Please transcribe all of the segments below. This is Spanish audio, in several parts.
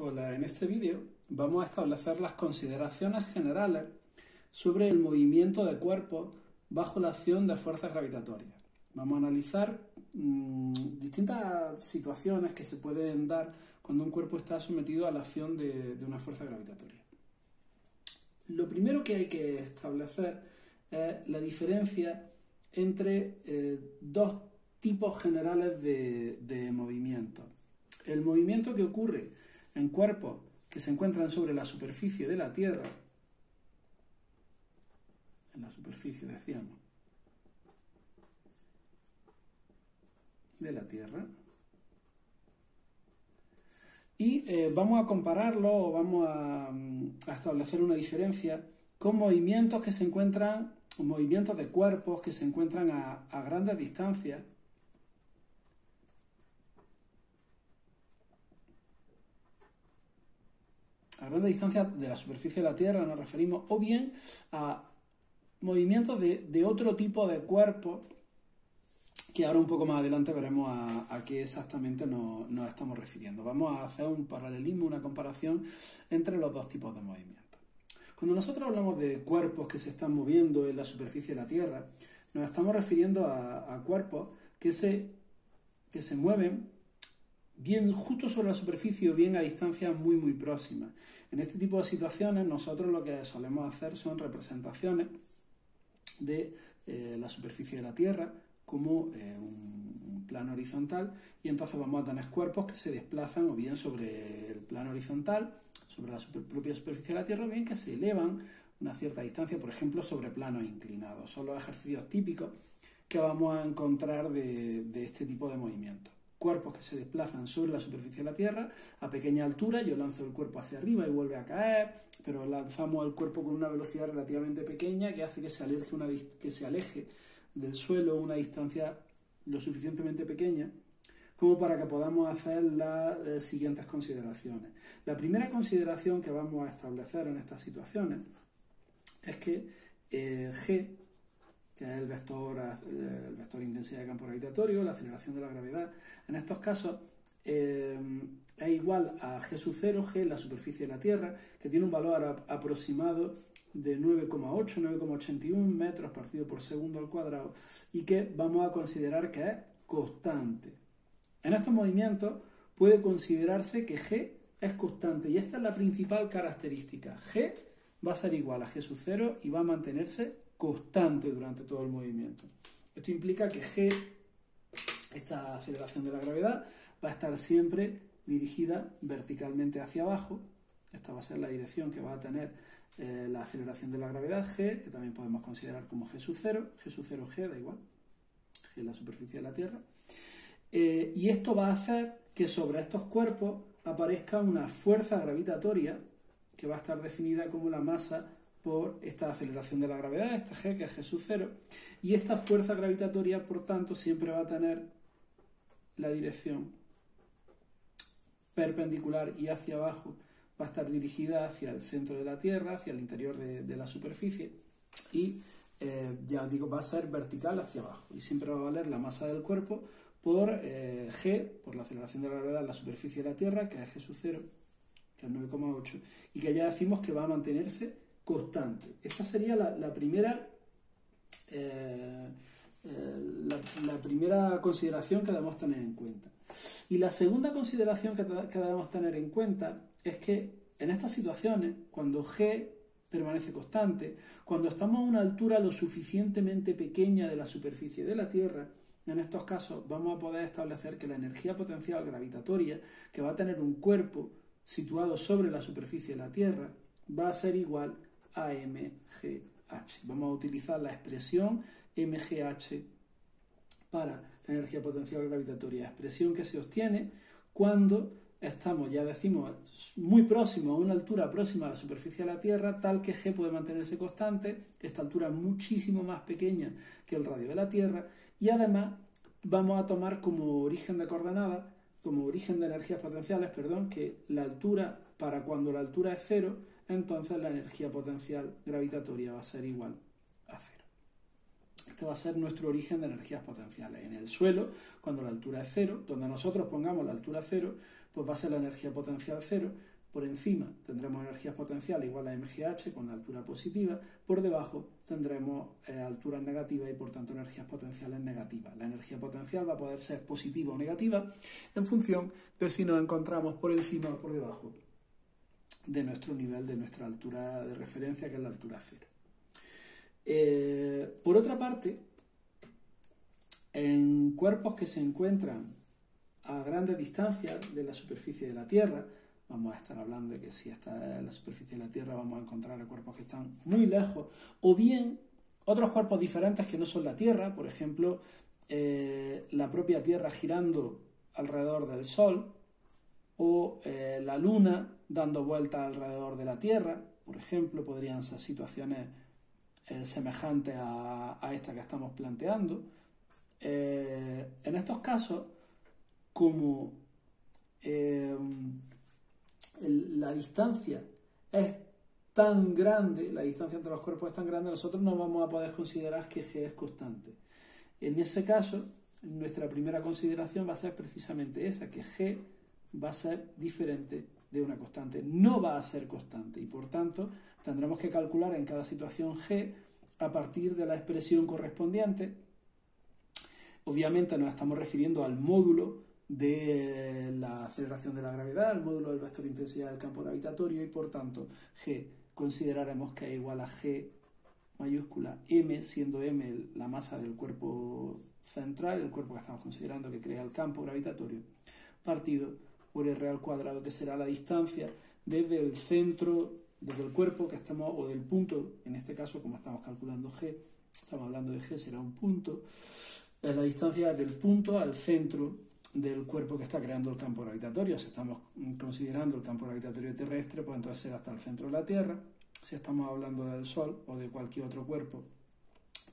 Hola, en este vídeo vamos a establecer las consideraciones generales sobre el movimiento de cuerpos bajo la acción de fuerzas gravitatorias. Vamos a analizar distintas situaciones que se pueden dar cuando un cuerpo está sometido a la acción de una fuerza gravitatoria. Lo primero que hay que establecer es la diferencia entre dos tipos generales de movimiento. El movimiento que ocurre en cuerpos que se encuentran sobre la superficie de la Tierra, en la superficie, decíamos, de la Tierra, y vamos a compararlo o vamos a establecer una diferencia con movimientos que se encuentran, movimientos de cuerpos que se encuentran a grandes distancias, de la superficie de la Tierra nos referimos, o bien a movimientos de otro tipo de cuerpos que ahora un poco más adelante veremos a qué exactamente nos estamos refiriendo. Vamos a hacer un paralelismo, una comparación entre los dos tipos de movimientos. Cuando nosotros hablamos de cuerpos que se están moviendo en la superficie de la Tierra, nos estamos refiriendo a cuerpos que se mueven bien justo sobre la superficie o bien a distancias muy próximas. En este tipo de situaciones nosotros lo que solemos hacer son representaciones de la superficie de la Tierra como un plano horizontal, y entonces vamos a tener cuerpos que se desplazan o bien sobre el plano horizontal, sobre la propia superficie de la Tierra, o bien que se elevan una cierta distancia, por ejemplo, sobre planos inclinados. Son los ejercicios típicos que vamos a encontrar de este tipo de movimientos. Cuerpos que se desplazan sobre la superficie de la Tierra a pequeña altura. Yo lanzo el cuerpo hacia arriba y vuelve a caer, pero lanzamos el cuerpo con una velocidad relativamente pequeña que hace que se aleje del suelo una distancia lo suficientemente pequeña como para que podamos hacer las siguientes consideraciones. La primera consideración que vamos a establecer en estas situaciones es que G, que es el vector de intensidad de campo gravitatorio, la aceleración de la gravedad, en estos casos es igual a G sub 0, G, la superficie de la Tierra, que tiene un valor aproximado de 9,8, 9,81 metros partido por segundo al cuadrado, y que vamos a considerar que es constante. En estos movimientos puede considerarse que G es constante, y esta es la principal característica. G va a ser igual a G sub 0 y va a mantenerse constante durante todo el movimiento. Esto implica que G, esta aceleración de la gravedad, va a estar siempre dirigida verticalmente hacia abajo. Esta va a ser la dirección que va a tener la aceleración de la gravedad, G, que también podemos considerar como G sub 0, G sub 0, G, da igual, G es la superficie de la Tierra. Y esto va a hacer que sobre estos cuerpos aparezca una fuerza gravitatoria que va a estar definida como la masa por esta aceleración de la gravedad, esta G, que es G sub 0, y esta fuerza gravitatoria, por tanto, siempre va a tener la dirección perpendicular y hacia abajo, va a estar dirigida hacia el centro de la Tierra, hacia el interior de la superficie, y ya digo, va a ser vertical hacia abajo, y siempre va a valer la masa del cuerpo por G, por la aceleración de la gravedad en la superficie de la Tierra, que es G sub 0, que es 9,8, y que ya decimos que va a mantenerse constante. Esta sería la primera consideración que debemos tener en cuenta. Y la segunda consideración que debemos tener en cuenta es que en estas situaciones, cuando G permanece constante, cuando estamos a una altura lo suficientemente pequeña de la superficie de la Tierra, en estos casos vamos a poder establecer que la energía potencial gravitatoria que va a tener un cuerpo situado sobre la superficie de la Tierra va a ser igual a mgh. Vamos a utilizar la expresión mgh para la energía potencial gravitatoria, expresión que se obtiene cuando estamos, ya decimos, muy próximo, a una altura próxima a la superficie de la Tierra, tal que G puede mantenerse constante. Esta altura es muchísimo más pequeña que el radio de la Tierra, y además vamos a tomar como origen de coordenadas, como origen de energías potenciales, que la altura, para cuando la altura es 0, entonces la energía potencial gravitatoria va a ser igual a 0. Este va a ser nuestro origen de energías potenciales. En el suelo, cuando la altura es 0, donde nosotros pongamos la altura 0, pues va a ser la energía potencial cero. Por encima tendremos energías potenciales igual a MGH con altura positiva, por debajo tendremos alturas negativas y por tanto energías potenciales negativas. La energía potencial va a poder ser positiva o negativa en función de si nos encontramos por encima o por debajo de nuestro nivel, de nuestra altura de referencia, que es la altura cero. Por otra parte, en cuerpos que se encuentran a grandes distancias de la superficie de la Tierra, vamos a estar hablando de que si esta es la superficie de la Tierra vamos a encontrar cuerpos que están muy lejos, o bien otros cuerpos diferentes que no son la Tierra, por ejemplo, la propia Tierra girando alrededor del Sol, o la Luna dando vueltas alrededor de la Tierra, por ejemplo, podrían ser situaciones semejantes a esta que estamos planteando. En estos casos, como la distancia es tan grande, la distancia entre los cuerpos es tan grande, nosotros no vamos a poder considerar que G es constante. En ese caso, nuestra primera consideración va a ser precisamente esa, que G va a ser diferente de una constante, no va a ser constante y por tanto tendremos que calcular en cada situación G a partir de la expresión correspondiente. Obviamente nos estamos refiriendo al módulo de la aceleración de la gravedad, al módulo del vector intensidad del campo gravitatorio y por tanto G consideraremos que es igual a G mayúscula M, siendo M la masa del cuerpo central, el cuerpo que estamos considerando que crea el campo gravitatorio, partido por R al cuadrado, que será la distancia desde el centro, desde el cuerpo que estamos, o del punto, en este caso como estamos calculando G, estamos hablando de G, será un punto, es la distancia desde el punto al centro del cuerpo que está creando el campo gravitatorio. Si estamos considerando el campo gravitatorio terrestre, pues entonces será hasta el centro de la Tierra. Si estamos hablando del Sol o de cualquier otro cuerpo,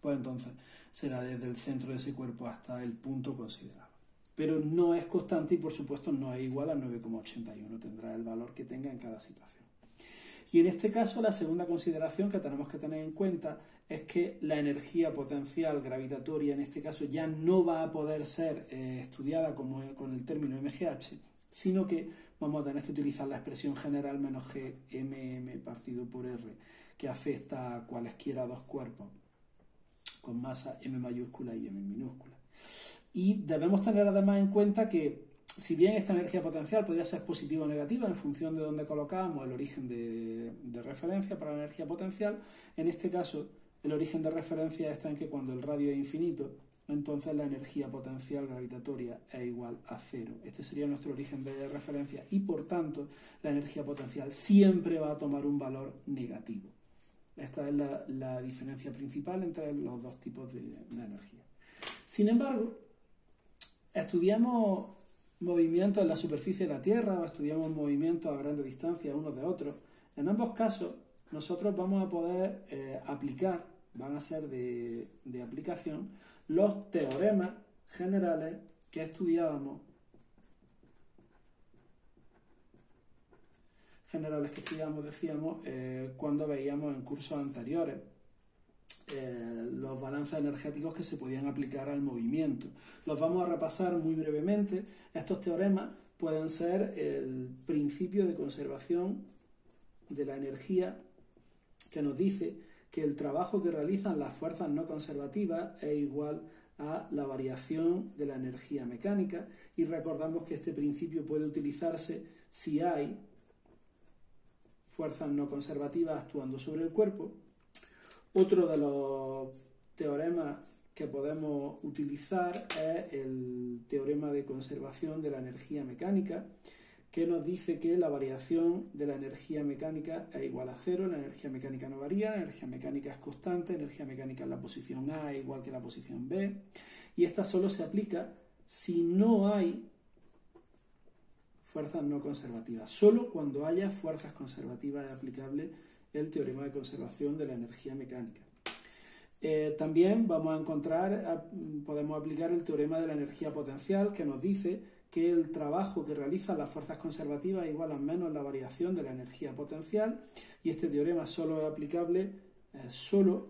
pues entonces será desde el centro de ese cuerpo hasta el punto considerado. Pero no es constante y por supuesto no es igual a 9,81, tendrá el valor que tenga en cada situación. Y en este caso la segunda consideración que tenemos que tener en cuenta es que la energía potencial gravitatoria en este caso ya no va a poder ser estudiada como con el término MGH, sino que vamos a tener que utilizar la expresión general menos G mm partido por R, que afecta a cualesquiera dos cuerpos con masa M mayúscula y M minúscula. Y debemos tener además en cuenta que si bien esta energía potencial podría ser positiva o negativa en función de dónde colocábamos el origen de referencia para la energía potencial, en este caso el origen de referencia está en que cuando el radio es infinito, entonces la energía potencial gravitatoria es igual a cero. Este sería nuestro origen de referencia y por tanto la energía potencial siempre va a tomar un valor negativo. Esta es la diferencia principal entre los dos tipos de energía. Sin embargo, estudiamos movimientos en la superficie de la Tierra o estudiamos movimientos a grandes distancias unos de otros. En ambos casos, nosotros vamos a poder aplicar, van a ser de aplicación, los teoremas generales que estudiábamos, decíamos, cuando veíamos en cursos anteriores los balances energéticos que se podían aplicar al movimiento. Los vamos a repasar muy brevemente. Estos teoremas pueden ser el principio de conservación de la energía que nos dice que el trabajo que realizan las fuerzas no conservativas es igual a la variación de la energía mecánica y recordamos que este principio puede utilizarse si hay fuerzas no conservativas actuando sobre el cuerpo. Otro de los teoremas que podemos utilizar es el teorema de conservación de la energía mecánica, que nos dice que la variación de la energía mecánica es igual a cero, la energía mecánica no varía, la energía mecánica es constante, la energía mecánica en la posición A es igual que la posición B, y esta solo se aplica si no hay fuerzas no conservativas. Solo cuando haya fuerzas conservativas es aplicable el teorema de conservación de la energía mecánica. También vamos a encontrar, podemos aplicar el teorema de la energía potencial, que nos dice que el trabajo que realizan las fuerzas conservativas es igual a menos la variación de la energía potencial, y este teorema solo es aplicable solo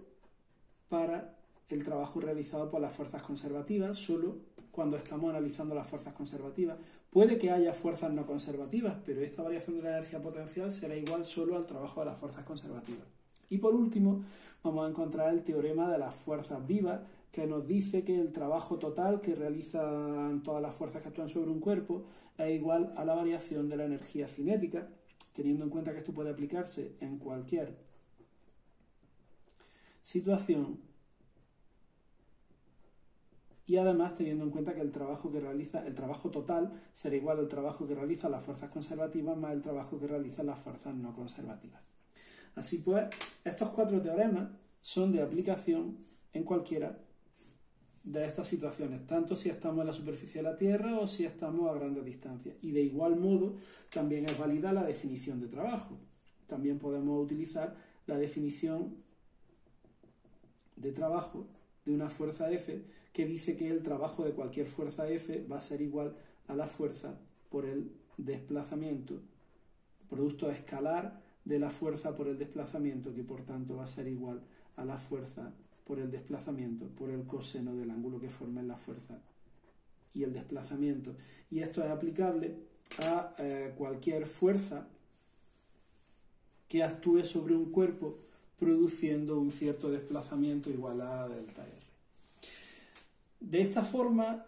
para el trabajo realizado por las fuerzas conservativas, solo cuando estamos analizando las fuerzas conservativas. Puede que haya fuerzas no conservativas, pero esta variación de la energía potencial será igual solo al trabajo de las fuerzas conservativas. Y por último, vamos a encontrar el teorema de las fuerzas vivas, que nos dice que el trabajo total que realizan todas las fuerzas que actúan sobre un cuerpo es igual a la variación de la energía cinética, teniendo en cuenta que esto puede aplicarse en cualquier situación y además teniendo en cuenta que el trabajo total será igual al trabajo que realizan las fuerzas conservativas más el trabajo que realizan las fuerzas no conservativas. Así pues, estos 4 teoremas son de aplicación en cualquiera de estas situaciones, tanto si estamos en la superficie de la Tierra o si estamos a grandes distancias. Y de igual modo, también es válida la definición de trabajo. También podemos utilizar la definición de trabajo de una fuerza F que dice que el trabajo de cualquier fuerza F va a ser igual a la fuerza por el desplazamiento, producto escalar de la fuerza por el desplazamiento, que por tanto va a ser igual a la fuerza por el desplazamiento, por el coseno del ángulo que formen la fuerza y el desplazamiento. Y esto es aplicable a cualquier fuerza que actúe sobre un cuerpo produciendo un cierto desplazamiento igual a delta R. De esta forma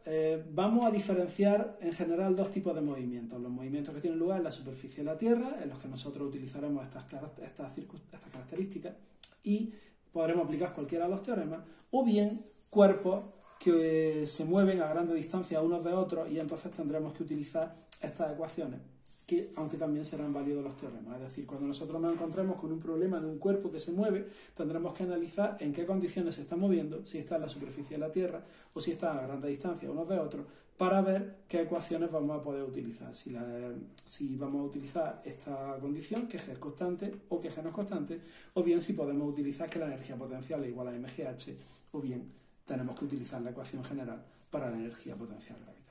vamos a diferenciar en general 2 tipos de movimientos. Los movimientos que tienen lugar en la superficie de la Tierra, en los que nosotros utilizaremos estas características y podremos aplicar cualquiera de los teoremas, o bien cuerpos que se mueven a grandes distancias unos de otros y entonces tendremos que utilizar estas ecuaciones, que aunque también serán válidos los teoremas. Es decir, cuando nosotros nos encontremos con un problema de un cuerpo que se mueve, tendremos que analizar en qué condiciones se está moviendo, si está en la superficie de la Tierra o si está a grandes distancias unos de otros, para ver qué ecuaciones vamos a poder utilizar. Si vamos a utilizar esta condición, que G es constante o que G no es constante, o bien si podemos utilizar que la energía potencial es igual a mgh, o bien tenemos que utilizar la ecuación general para la energía potencial gravitatoria.